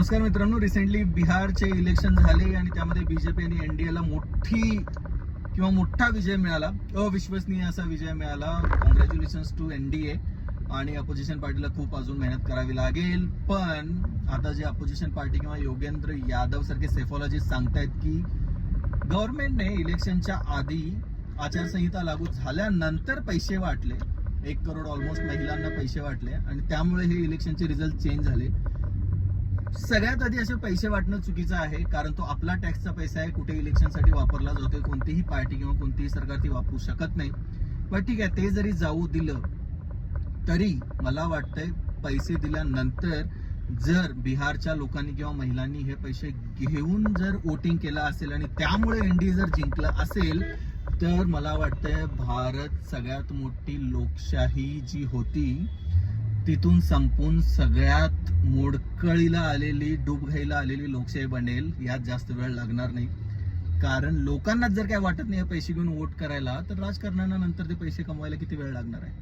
नमस्कार मित्रांनो, रिसेंटली बिहारचे इलेक्शन झाले आणि त्यामध्ये बीजेपी आणि एनडीएला मोठा विजय मिळाला. अविश्वसनीय असा विजय मिळाला. Congratulations to NDA. आणि अपोजिशन पार्टीला खूप अजून मेहनत करावी लागेल. पण आता जे अपोजिशन पार्टी किंवा योगेंद्र यादव सारखे सेफॉलॉजिस्ट सांगतायत की गव्हर्नमेंटने इलेक्शनच्या आधी आचारसंहिता लागू झाल्यानंतर पैसे वाटले, 1 करोड ऑलमोस्ट महिलांना पैसे वाटले आणि त्यामुळे हे इलेक्शनचे रिझल्ट चेंज झाले. सगळ्यात आधी असे पैसे वाटणं चुकीचं आहे, कारण तो आपला टॅक्सचा पैसा आहे, कुठे इलेक्शनसाठी वापरला जातोय. कोणतीही पार्टी किंवा कोणतीही सरकार ती वापरू शकत नाही. पण ठीक आहे, ते जरी जाऊ दिलं तरी मला वाटतंय पैसे दिल्यानंतर जर बिहारच्या लोकांनी किंवा महिलांनी हे पैसे घेऊन जर वोटिंग केलं असेल आणि त्यामुळे एनडीए जर जिंकलं असेल तर मला वाटतंय भारत सगळ्यात मोठी लोकशाही जी होती तिथून संपून सगळ्यात मोडकळीला आलेली, डूब आलेली लोकशाही बनेल. यात जास्त वेळ लागणार नाही, कारण लोकांनाच जर काय वाटत नाही पैसे घेऊन वोट करायला, तर राजकारण्यांना नंतर ते पैसे कमवायला किती वेळ लागणार आहे.